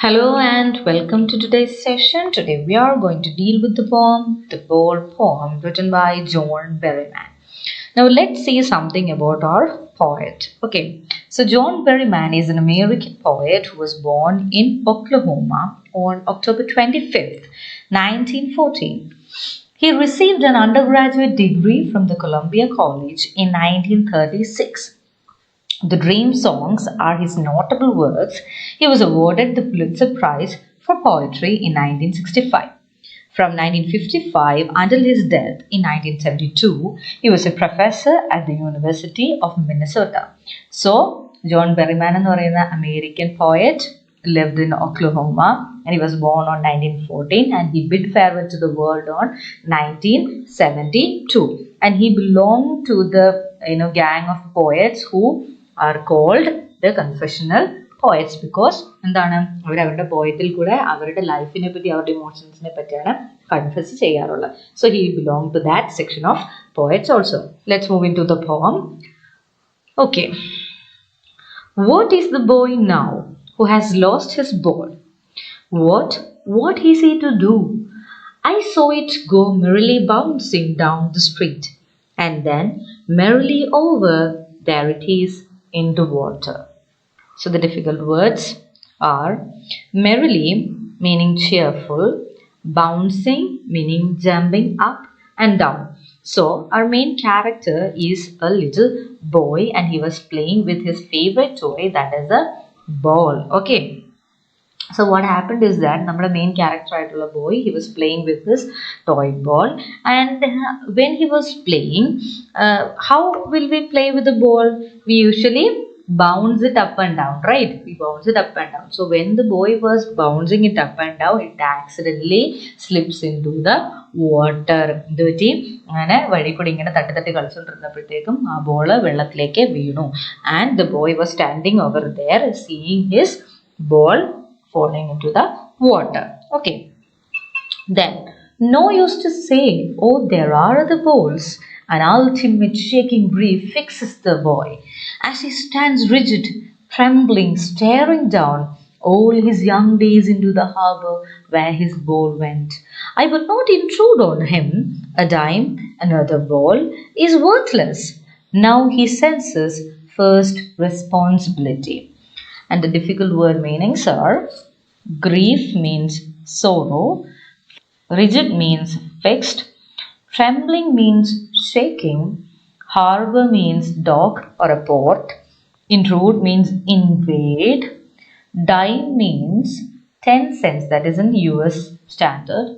Hello and welcome to today's session. Today we are going to deal with the poem, The Bold Poem, written by John Berryman. Now let's see something about our poet. Okay, so John Berryman is an American poet who was born in Oklahoma on October 25th, 1914. He received an undergraduate degree from the Columbia College in 1936. The Dream Songs are his notable works. He was awarded the Pulitzer Prize for Poetry in 1965. From 1955 until his death in 1972, he was a professor at the University of Minnesota. So, John Berryman എന്ന് പറയുന്ന American poet lived in Oklahoma and he was born on 1914 and he bid farewell to the world on 1972. And he belonged to the gang of poets who are called the confessional poets because എന്താണ് അവരുടെ പോയത്തിൽ കൂടെ അവരുടെ ലൈഫിനെ പറ്റി അവരുടെ ഇമോഷൻസിനെ പറ്റിയാണ് confess ചെയ്യാറുള്ളത്. So he belonged to that section of poets also. Let's move into the poem. Okay. What is the boy now who has lost his ball? What is he to do? I saw it go merrily bouncing down the street, and then merrily over, there it is in the water. So the difficult words are merrily meaning cheerful, bouncing meaning jumping up and down. So our main character is a little boy and he was playing with his favorite toy, that is a ball. Okay. So what happened is that our main character aayittulla boy, he was playing with his toy ball, and when he was playing, how will we play with the ball? We usually bounce it up and down, right? We bounce it up and down. So when the boy was bouncing it up and down, it accidentally slips into the water. ഇതുപറ്റി അങ്ങനെ വഴി കൂടി ഇങ്ങനെ തട്ടി കളിച്ചുകൊണ്ടിരുന്നപ്പോഴത്തേക്കും ആ ball വെള്ളത്തിലേക്ക് വീണു. And the boy was standing over there seeing his ball falling into the water. Okay. Then, no use to say, oh, there are other balls. An ultimate shaking grief fixes the boy as he stands rigid, trembling, staring down all his young days into the harbor where his ball went. I would not intrude on him. A dime, another ball, is worthless. Now he senses first responsibility. And the difficult word meanings are grief means sorrow, rigid means fixed, trembling means shaking, harbor means dock or a port, intrude means invade, dime means 10 cents, that is in US standard,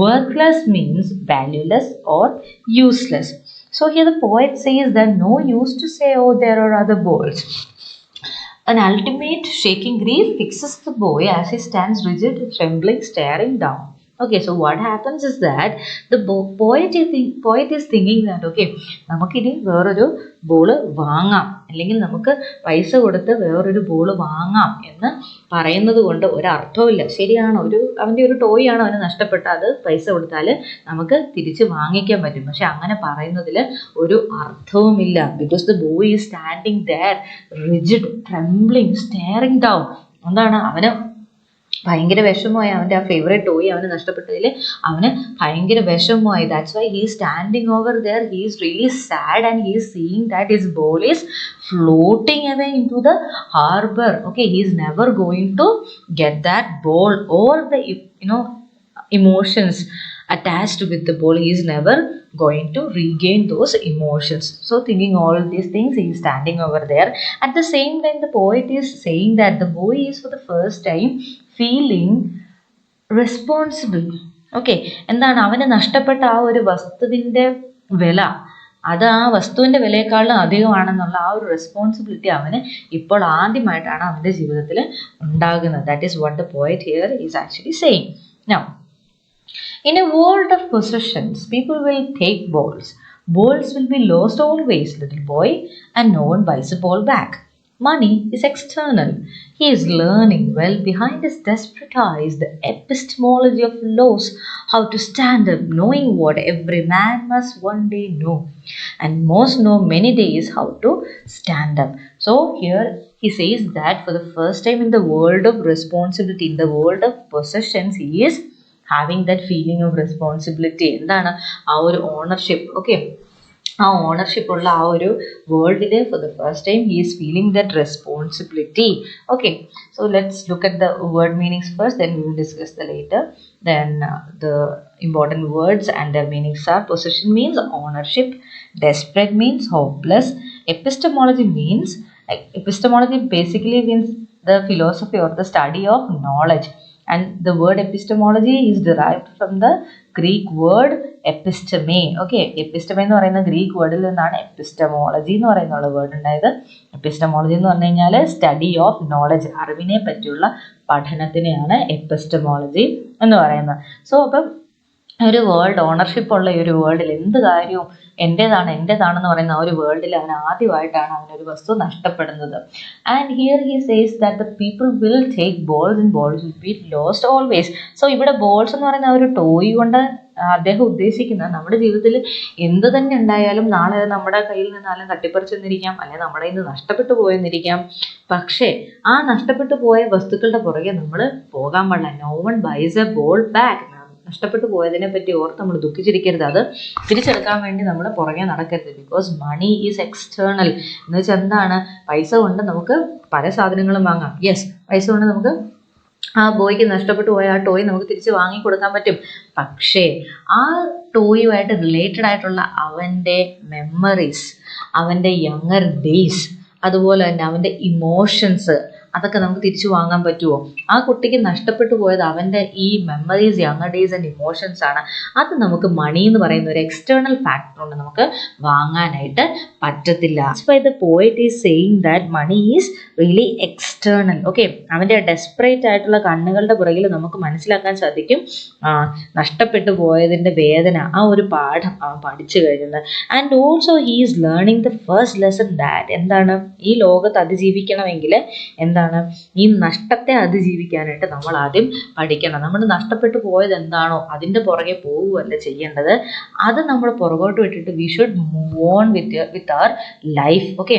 worthless means valueless or useless. So here the poet says that no use to say, oh, there are other balls. An ultimate shaking grief fixes the boy as he stands rigid, trembling, staring down. Okay, so what happens is that the poet is thinking that, okay, നമുക്കിനി വേറൊരു ball വാങ്ങാം, അല്ലെങ്കിൽ നമുക്ക് പൈസ കൊടുത്ത് വേറൊരു ball വാങ്ങാം എന്ന് പറയുന്നത് കൊണ്ട് ഒരർത്ഥവുമില്ല. ശരിയാണ്, അവൻ്റെ ഒരു ടോയ് ആണ് അവന് നഷ്ടപ്പെട്ട, അത് പൈസ കൊടുത്താൽ നമുക്ക് തിരിച്ച് വാങ്ങിക്കാൻ പറ്റും. പക്ഷെ അങ്ങനെ പറയുന്നതിൽ ഒരു അർത്ഥവുമില്ല. Because the boy is standing there rigid, trembling, staring down. എന്താണ്, അവന് ഭയങ്കര വിഷമമായി, അവൻ്റെ ആ ഫേവറേറ്റ് ടോയ് അവന് നഷ്ടപ്പെട്ടതിൽ അവന് ഭയങ്കര വിഷമമായി. That's why he standing over there, he is really sad and he is seeing that his ball is floating away into the harbor. Okay, he is never going to get that ball or the emotions attached with the ball. He is never going to regain those emotions. So thinking all these things, he is standing over there. At the same time, the poet is saying that the boy is for the first time feeling responsible. Okay, എന്താണ് അവന് നഷ്ടപ്പെട്ട ആ ഒരു വസ്തുവിൻ്റെ വില, അത് ആ വസ്തുവിൻ്റെ വിലയേക്കാളും അധികമാണെന്നുള്ള ആ ഒരു റെസ്പോൺസിബിലിറ്റി അവന് ഇപ്പോൾ ആദ്യമായിട്ടാണ് അവൻ്റെ ജീവിതത്തിൽ ഉണ്ടാകുന്നത്. That is what the poet here is actually saying. Now, in a world of possessions, people will take balls. Balls will be lost always, little boy, and no one buys a ball back. Money is external. He is learning well behind his desperate eyes the epistemology of laws, how to stand up, knowing what every man must one day know, and most know many days how to stand up. So here he says that for the first time in the world of responsibility, in the world of possessions, he is having that feeling of responsibility. എന്താണ് ആ ഒരു ownership. Okay, ആ ownership ഉള്ള ആ ഒരു വേൾഡിൽ for the first time he is feeling that responsibility. Okay, so let's look at the word meanings first, then we will discuss the later. Then the important words and their meanings are: possession means ownership, desperate means hopeless, epistemology means, epistemology basically means the philosophy or the study of knowledge, and the word epistemology is derived from the Greek word episteme. Okay, episteme എന്ന് പറയുന്ന Greek വേർഡിൽ നിന്നാണ് epistemology എന്ന് പറയുന്ന word ഉണ്ടായത്. Epistemology എന്ന് പറഞ്ഞു കഴിഞ്ഞാൽ study of knowledge, അറിവിനെ പറ്റിയുള്ള പഠനത്തിനെയാണ് എപ്പിസ്റ്റമോളജി എന്ന് പറയുന്നത്. സോ അപ്പം ഒരു വേൾഡ് ഓണർഷിപ്പ് ഉള്ള ഈ ഒരു വേൾഡിൽ എന്ത് കാര്യവും എൻ്റേതാണെന്ന് പറയുന്ന ആ ഒരു വേൾഡിൽ അവൻ ആദ്യമായിട്ടാണ് അവനൊരു വസ്തു നഷ്ടപ്പെടുന്നത്. And here he says that the people will take balls and balls will be lost always. So ഇവിടെ ബോൾസ് എന്ന് പറയുന്ന ആ ഒരു ടോയ് കൊണ്ട് അദ്ദേഹം ഉദ്ദേശിക്കുന്നത് നമ്മുടെ ജീവിതത്തിൽ എന്ത് തന്നെ ഉണ്ടായാലും നാളെ നമ്മുടെ കയ്യിൽ നിന്നാലും തട്ടിപ്പറിച്ചെന്നിരിക്കാം, അല്ലെങ്കിൽ നമ്മുടെ കയ്യിൽ നിന്ന് നഷ്ടപ്പെട്ടു പോയെന്നിരിക്കാം. പക്ഷേ ആ നഷ്ടപ്പെട്ടു പോയ വസ്തുക്കളുടെ പുറകെ നമ്മൾ പോകാൻ പാടില്ല. No one buys a ball back. നഷ്ടപ്പെട്ടു പോയതിനെ പറ്റി ഓർത്ത് നമ്മൾ ദുഃഖിച്ചിരിക്കരുത്. അത് തിരിച്ചെടുക്കാൻ വേണ്ടി നമ്മൾ പുറകെ നടക്കരുത്. Because money is external. എന്ന് വെച്ചാൽ എന്താണ്? പൈസ കൊണ്ട് നമുക്ക് പല സാധനങ്ങളും വാങ്ങാം. യെസ്, പൈസ കൊണ്ട് നമുക്ക് ആ ബോയ്ക്ക് നഷ്ടപ്പെട്ടു പോയ ആ ടോയ് നമുക്ക് തിരിച്ച് വാങ്ങിക്കൊടുക്കാൻ പറ്റും. പക്ഷേ ആ ടോയുമായിട്ട് റിലേറ്റഡ് ആയിട്ടുള്ള അവൻ്റെ മെമ്മറീസ്, അവൻ്റെ യങ്ങർ ഡേയ്സ്, അതുപോലെ തന്നെ അവൻ്റെ ഇമോഷൻസ്, അതൊക്കെ നമുക്ക് തിരിച്ചു വാങ്ങാൻ പറ്റുമോ? ആ കുട്ടിക്ക് നഷ്ടപ്പെട്ടു പോയത് അവൻ്റെ ഈ memories, younger days and emotions ആണ്. അത് നമുക്ക് മണി എന്ന് പറയുന്ന ഒരു എക്സ്റ്റേണൽ ഫാക്ടർ കൊണ്ട് നമുക്ക് വാങ്ങാനായിട്ട് പറ്റത്തില്ല. That's why the poet is saying that money is really external. Okay, അവൻ്റെ ഡെസ്പറേറ്റ് ആയിട്ടുള്ള കണ്ണുകളുടെ പുറകിൽ നമുക്ക് മനസ്സിലാക്കാൻ സാധിക്കും നഷ്ടപ്പെട്ടു പോയതിൻ്റെ വേദന, ആ ഒരു പാഠം അവൻ പഠിച്ചു കഴിഞ്ഞത്. And also he is learning the first lesson that എന്താണ്, ഈ ലോകത്ത് അതിജീവിക്കണമെങ്കിൽ ഈ നഷ്ടത്തെ അതിജീവിക്കാനായിട്ട് നമ്മൾ ആദ്യം പഠിക്കണം. നമ്മൾ നഷ്ടപ്പെട്ടു പോയത് എന്താണോ അതിൻ്റെ പുറകെ പോവുകയല്ല ചെയ്യേണ്ടത്. അത് നമ്മൾ പുറകോട്ട് വിട്ടിട്ട് we should move on with our life. Okay,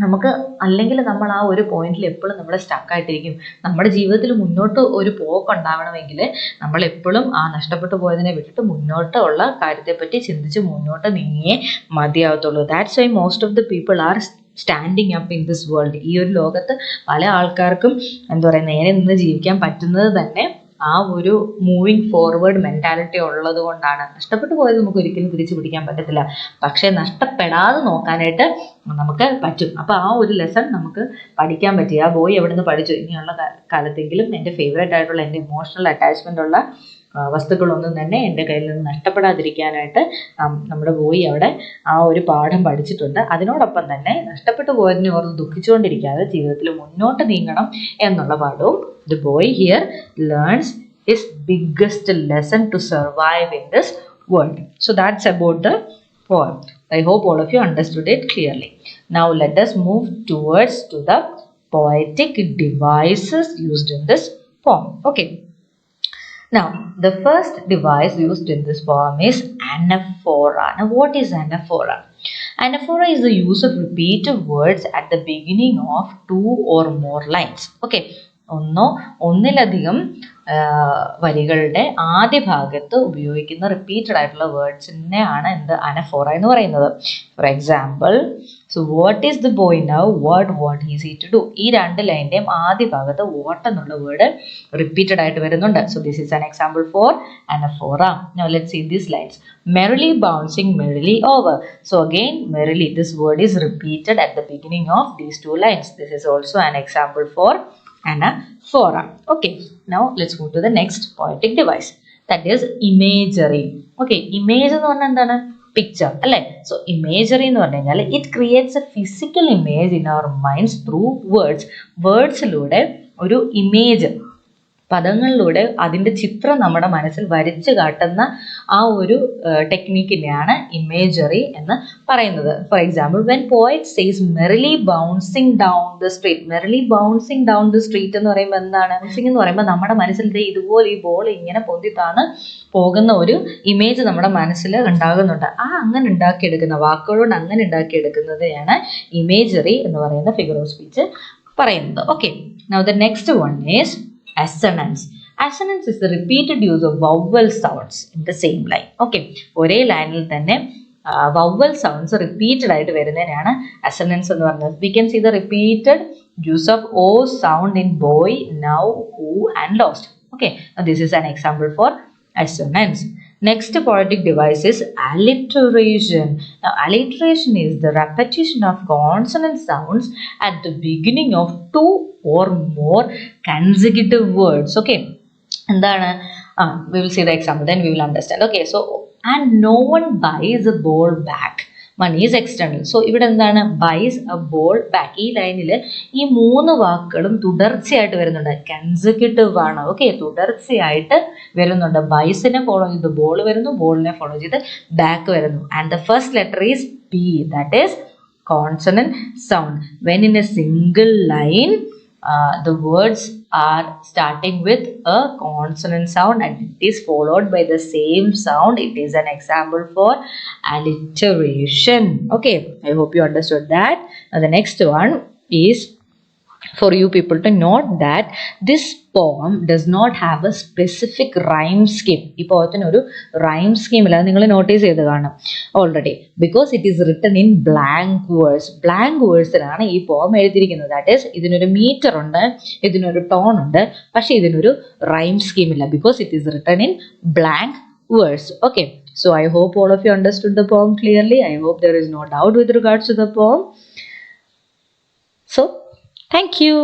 നമുക്ക് അല്ലെങ്കിൽ നമ്മൾ ആ ഒരു പോയിന്റിൽ എപ്പോഴും നമ്മൾ സ്റ്റക്കായിട്ടിരിക്കും. നമ്മുടെ ജീവിതത്തിൽ മുന്നോട്ട് ഒരു പോക്കുണ്ടാവണമെങ്കിൽ നമ്മൾ എപ്പോഴും ആ നഷ്ടപ്പെട്ടു പോയതിനെ വിട്ടിട്ട് മുന്നോട്ട് ഉള്ള കാര്യത്തെപ്പറ്റി ചിന്തിച്ച് മുന്നോട്ട് നീങ്ങിയേ മതിയാവത്തുള്ളൂ. That's why most of the people are standing up in this world. ഈ ഒരു ലോകത്ത് പല ആൾക്കാർക്കും എന്താ പറയുക, നേരെ നിന്ന് ജീവിക്കാൻ പറ്റുന്നത് തന്നെ ആ ഒരു മൂവിങ് ഫോർവേഡ് മെൻറ്റാലിറ്റി ഉള്ളത് കൊണ്ടാണ്. നഷ്ടപ്പെട്ടു പോയത് നമുക്ക് ഒരിക്കലും തിരിച്ചു പിടിക്കാൻ പറ്റത്തില്ല, പക്ഷേ നഷ്ടപ്പെടാതെ നോക്കാനായിട്ട് നമുക്ക് പറ്റും. അപ്പോൾ ആ ഒരു ലെസൺ നമുക്ക് പഠിക്കാൻ പറ്റി. ആ ബോയ് എവിടെ നിന്ന് പഠിച്ചു? ഇനിയുള്ള കാലത്തെങ്കിലും എൻ്റെ ഫേവറേറ്റ് ആയിട്ടുള്ള, എൻ്റെ ഇമോഷണൽ അറ്റാച്ച്മെൻ്റ് ഉള്ള വസ്തുക്കളൊന്നും തന്നെ എൻ്റെ കയ്യിൽ നിന്ന് നഷ്ടപ്പെടാതിരിക്കാനായിട്ട് നമ്മുടെ ബോയ് അവിടെ ആ ഒരു പാഠം പഠിച്ചിട്ടുണ്ട്. അതിനോടൊപ്പം തന്നെ നഷ്ടപ്പെട്ടു പോയതിനെ ഓർത്ത് ദുഃഖിച്ചുകൊണ്ടിരിക്കാതെ ജീവിതത്തിൽ മുന്നോട്ട് നീങ്ങണം എന്നുള്ള പാഠവും the boy here learns his biggest lesson to survive in this world. So that's about the poem. I hope all of you understood it clearly. Now let us move towards to the poetic devices used in this poem. Okay. Now, the first device used in this poem is anaphora. Now, what is anaphora? Anaphora is the use of repeated words at the beginning of two or more lines. Okay. ഒന്നിലധികം വരികളുടെ ആദ്യ ഭാഗത്ത് ഉപയോഗിക്കുന്ന repeated ആയിട്ടുള്ള വേർഡ്സിനെയാണ് anaphora എന്ന് പറയുന്നത്. For example, so what is the boy now, what is he to do. ഈ രണ്ട് ലൈൻ്റെയും ആദ്യ ഭാഗത്ത് വാട്ട് എന്നുള്ള വേർഡ് റിപ്പീറ്റഡ് ആയിട്ട് വരുന്നുണ്ട്. So this is an example for anaphora. Now let's see these lines. Merrily bouncing merrily over. So again, merrily, this word is repeated at the beginning of these two lines. This is also an example for anaphora. Okay, now let's go to the next poetic device, that is imagery. Okay, image എന്ന് പറഞ്ഞാൽ എന്താണ്? Picture അല്ലേ? So imagery എന്ന് പറഞ്ഞു കഴിഞ്ഞാൽ it creates a physical image in our minds through words. വേർഡ്സിലൂടെ ഒരു image പദങ്ങളിലൂടെ അതിൻ്റെ ചിത്രം നമ്മുടെ മനസ്സിൽ വരച്ചു കാട്ടുന്ന ആ ഒരു ടെക്നിക്കിനെയാണ് ഇമേജറി എന്ന് പറയുന്നത്. For example, when poet says merrily bouncing down the street. Merrily bouncing down the street എന്ന് പറയുമ്പോൾ എന്താണ്? ബൗൺസിങ് എന്ന് പറയുമ്പോൾ നമ്മുടെ മനസ്സിൽ ഇതുപോലെ ഈ ബോൾ ഇങ്ങനെ പൊന്തിത്താന്ന് പോകുന്ന ഒരു ഇമേജ് നമ്മുടെ മനസ്സിൽ ഉണ്ടാകുന്നുണ്ട്. ആ അങ്ങനെ ഉണ്ടാക്കിയെടുക്കുന്ന വാക്കുകളോട് അങ്ങനെ ഉണ്ടാക്കിയെടുക്കുന്നതിനെയാണ് ഇമേജറി എന്ന് പറയുന്ന ഫിഗർ ഓഫ് സ്പീച്ച് പറയുന്നത്. Okay, now the next one is assonance. Assonance is the repeated use of vowel sounds in the same line. Okay, ഒരേ ലൈനിൽ തന്നെ vowel sounds repeated ആയിട്ട് വരുന്നതിനാണ് assonance എന്ന് പറയുന്നത്. We can see the repeated use of o sound in boy, now, who and lost. Okay, now this is an example for assonance. Next poetic device is alliteration. Now alliteration is the repetition of consonant sounds at the beginning of two or more consecutive words. Okay, എന്താണ്? We will see the example, then we will understand. Okay, so and no one buys a ball back. Money is external. So ഇവിടെ എന്താണ്? buys a ball back. ഈ ലൈനിൽ ഈ മൂന്ന് വാക്കുകളും തുടർച്ചയായിട്ട് വരുന്നുണ്ട്. കൺസെക്യൂട്ടീവ് ആണ്. ഓക്കെ, തുടർച്ചയായിട്ട് വരുന്നുണ്ട്. ബൈസിനെ ഫോളോ ചെയ്ത് ബോൾ വരുന്നു, ബോളിനെ ഫോളോ ചെയ്ത് ബാക്ക് വരുന്നു. And the first letter is P, that is consonant sound. When in a single line the words are starting with a consonant sound and it is followed by the same sound, it is an example for alliteration. Okay, I hope you understood that. Now the next one is for you people to note that this poem does not have a specific rhyme scheme. ഈ പോയത്തിന് ഒരു rhyme scheme ഇല്ല, നിങ്ങൾ notice ചെയ്ത് കാണും already, because it is written in blank verse. Blank വേഴ്സിലാണ് ഈ poem എഴുതിയിരിക്കുന്നത്. That is ഇതിനൊരു മീറ്റർ ഉണ്ട്, ഇതിനൊരു ടോൺ ഉണ്ട്, പക്ഷേ ഇതിനൊരു റൈം സ്കീം ഇല്ല, because it is written in blank verse. Okay, so I hope all of you understood the poem clearly. I hope there is no doubt with regards to the poem. So thank you.